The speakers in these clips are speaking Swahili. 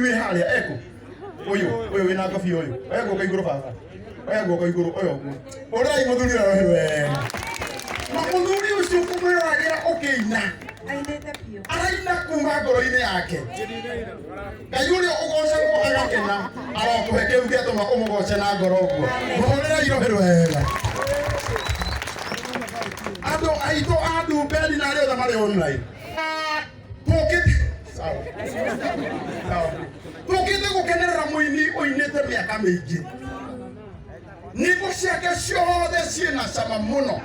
inyuĩ harĩa eko ũyũ wĩna ngobi ũyũ ego kaigũrũ baba ego kaigũrũ ũyũ ũrai mũthuri ũyũ wega na mũthuri ũcio kũmwĩragira ũkĩina ainĩte biũ araina kuma ngoro-inĩ yake Ngai ũrĩa ũgocagwo agakena arokũhe kĩu gĩatũma ũmũgoce na ngoro ũguo mũhũrĩrai rũhĩ wega andũ aitũ a Ndumberi na arĩa othe marĩ online tũkĩte gũkenerera mũini ũinĩte mĩaka mĩingĩ nyĩmbo ciake ciothe ciĩna cama mũno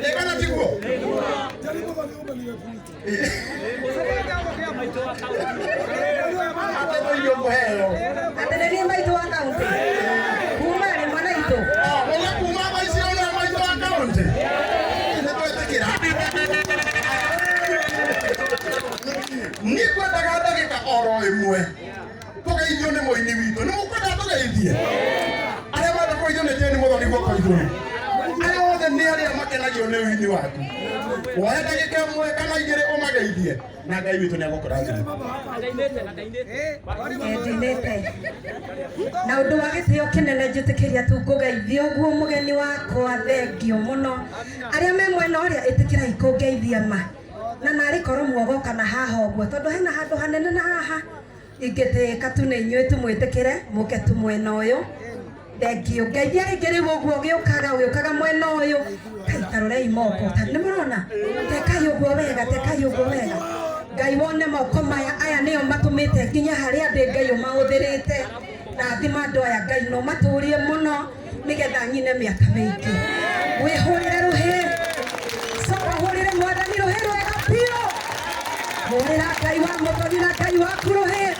ĩkana tiguo atĩtũirio mũheo atĩrĩria maitũ wa kaũntĩ kuma nĩ mwana itũ ũna kuma macio na maitũ wa kaũntĩ nĩtwetĩkĩra nĩkwendaga ndagĩka oro ĩmwe tũgeithio nĩ mũini witũ nĩ mũkwenda tũgeithie arĩa menda kũgeithio nĩ Jane Muthoni guoko igũrũ arĩa othe nĩ arĩa makenagio nĩ ũini waku woe ndagĩka ĩmwe kana igĩrĩ ũmageithie na Ngai witũ nĩ agũkũrathima ndinĩte na ũndũ wa gĩtĩo kĩnene njĩtĩkĩria tu ngũgeithia ũguo mũgeni wakwa thengio mũno arĩa me mwena ũrĩa ĩtĩkĩrai kũngeithia ma na narĩ korwo muogoka na haha ũguo tondũ hena handũ hanene na haha ingĩtĩka tu nĩ inyuĩ tũmwĩtĩkĩre mũke tu mwena ũyũ thengio ngeithia rĩngĩ rĩu ũguo ũgĩũkaga mwena ũyũ tarorei moko nĩ mũrona tekai ũguo wega Ngai wone moko maya aya nĩo matũmĩte nginya harĩa ndĩ Ngai ũmahũthĩrĩte na thima andũ aya Ngai no matũrie mũno nĩgetha nyine mĩaka mĩingĩ wĩhũrĩre rũhĩ coka hũrĩre mwathani rũhĩ rwega biũ hũrĩra Ngai wa Muthoni na Ngai waku rũhĩ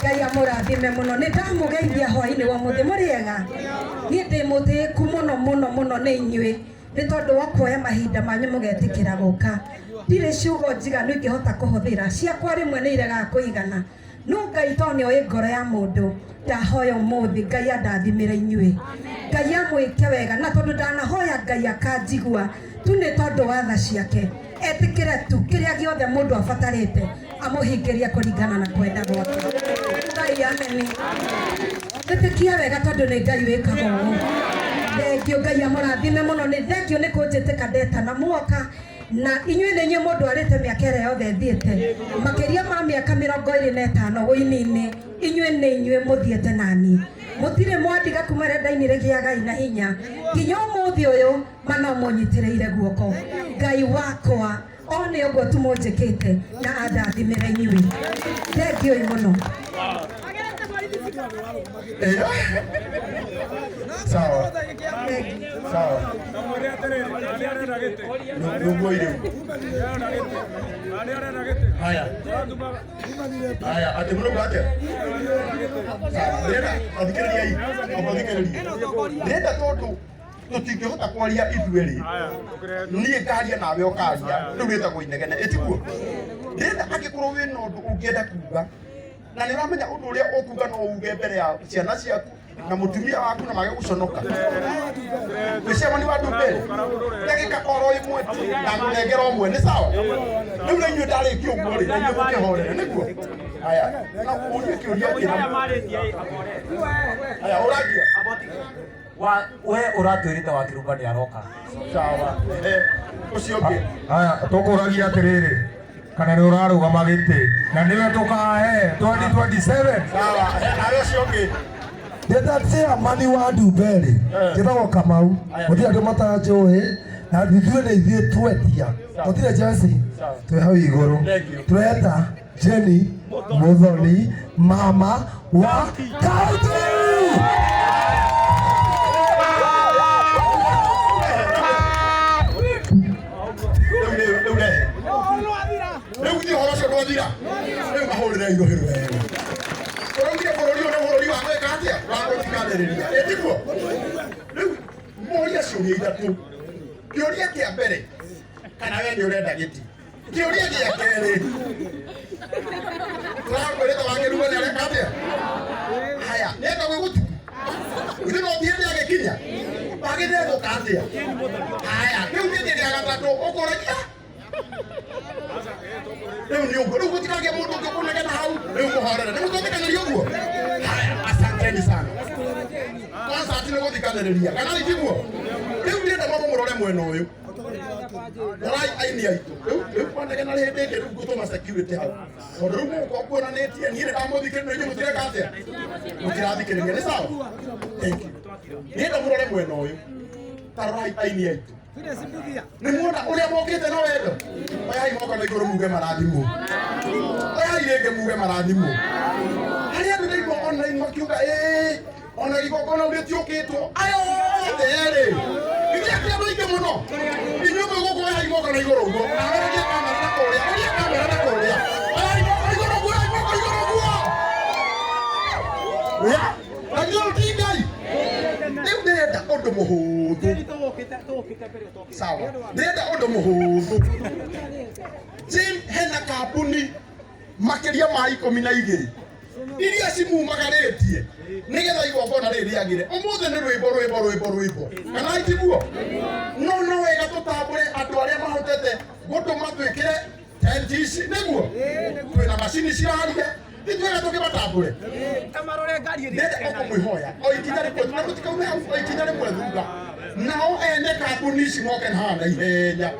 Ngai amũrathime mũno nĩ ndamũgeithia hwaĩ-inĩ wa mũthĩ mũrĩega niĩ ndĩ mũtĩĩku mũno nĩ inyuĩ nĩ tondũ wa kuoya mahinda manyu mũgetĩkĩra gũka ndirĩ ciugo njiganu ingĩhota kũhũthĩra ciakwa rĩmwe nĩ iregaga kũigana no Ngai to nĩoĩ ngoro ya mũndũ ndahoya ũmũthĩ Ngai andathimĩre inyuĩ Ngai amwĩke wega na tondũ ndanahoya Ngai akanjigua tu nĩ tondũ wa tha ciake etĩkĩre tu kĩrĩa gĩothe mũndũ abatarĩte amũhingĩria kũringana na kwenda gwake Ngai ameni etĩkia wega tondũ nĩ Ngai wĩkaga ũũ thengio Ngai amũrathime mũno nĩ thengio nĩ kũnjĩtĩka ndetana muoka na inyuĩ nĩ inyuĩ mũndũ arĩte mĩaka ĩrĩa yothe thiĩte makĩria ma mĩaka 25 ũini-inĩ inyuĩ nĩ inyuĩ mũthiĩte nani mũtirĩ mwandiga kuma rĩrĩa ndainire gĩa Ngai na hinya nginya ũmũthĩ ũyũ mana mũnyitĩrĩire guoko Ngai wakwa one ũguo tu mũnjĩkĩte na andathimĩre inyuĩ thengio mũno sawa haya ati mũno gate ndĩrenda tondũ tũtingĩhota kwaria ithuerĩ niĩ ngaria nawe ũkaria rĩu rĩtagwo inegene ĩtiguo ndĩrenda angĩkorwo wĩna ũndũ ũngĩenda kuga na nĩ ũramenya ũndũ ũrĩa ũkuga no uge mbere ya ciana ciaku na mũtumia waku na mage gũconoka mũcemani wa Ndumberi ndagĩka oro ĩmwe na mũnengera ũmwe nĩ sawa rĩu na inyuĩ ndarĩkia ũguo rĩ na inyuĩ mũkĩhorera nĩguo haya na ũrĩa kĩũria kĩna haya ũrangia we ũratwĩrĩte wa Kĩrumba nĩ aroka sawa ũcio ũngĩ haya tũkũragia atĩrĩrĩ kana nĩ ũrarũgama gĩtĩ na nĩwe tũkahe 2027 sawa nawe ũcio ũngĩ ndĩtatia mani wa Ndumberi njĩtagwo Kamau gũtirĩ andũ matanjũĩ na ithuĩ nĩ ithuĩ twendia gũtirĩ Jesse twĩ hau igũrũ tweta Jane Muthoni mama wa kaunti rĩu githĩ ũhoro ũcio ndwathira rĩu mahũrĩrei rũhĩ rwega ũraugire bũrũri ũyũ nĩ bũrũri wa gwĩka atĩa wa gũtiganĩrĩria ĩtiguo rĩu moria ciũria ithatũ kĩũria kĩa mbere kana we nĩ ũrenda gĩti kĩũria gĩa kerĩ tũrakwĩrĩte wa Kĩrumba nĩ areka atĩa haya nĩenda gwĩgũtuku githĩ no thiĩte agĩkinya wagĩthethũka atĩa haya kĩu gĩtĩ gĩa gatatũ ũkũragia Leo ni ugo. Leo kutikage mundu ukikunegena hau. Leo muhorera. Ni muthomekanaria uguo. Haya, asanteni sana. Kwanza atine guthikaniria. Kana ithiguo. Leo ndienda mambo murore mwena uyu. Rai aini aitu. Leo kwandegena ri ndenge rĩu gutuma security hau. Tondu rĩu muko kuonanĩtie niĩ ndamũthikĩrĩria inyuĩ mũtireka atĩa. Mũtirathikĩrĩria. Nĩ sawa? Thank you. Ndienda murore mwena uyu. Tarai aini aitu. Nĩ muona ũrĩa mokĩte na wendo. Oyai moka na igũrũ muge marathimũ. Oyai rĩngĩ muge marathimũ. Harĩa andũ ndaigua online makiuga ona igongona ũrĩa tiũkĩtwo. Ayothe erĩ. Githĩ akĩ andũ aingĩ mũno. Inyuĩ mũgũkũ oyai moka na igũrũ ũguo. Na weroria kamera na kũrĩa. Roria kamera na kũrĩa. Oyai moka igũrũ ũguo. Oyai moka igũrũ ũguo. Na githĩ ti Ngai. Rĩu ndĩrenda ũndũ mũhũthũ. Sawa. Ndĩrenda ũndũ mũhũthũ. Jim hena kambuni makĩria ma 12 iria cimumagarĩtie nĩgetha igongona rĩrĩ rĩagĩre. Ũmũthĩ nĩ rwĩmbo. Kana itiguo? No wega tũtambũre andũ arĩa mahotete gũtũma twĩkĩre tent ici nĩguo. Twĩna macini ciraria. Ithuĩ tũkĩmatambũre. Ndĩrenda ũkũmwĩhoya. O ikinya rĩmwe tũtikaume hau. O ikinya rĩmwe thutha. Nao ene kambuni ici moke haha na ihenya.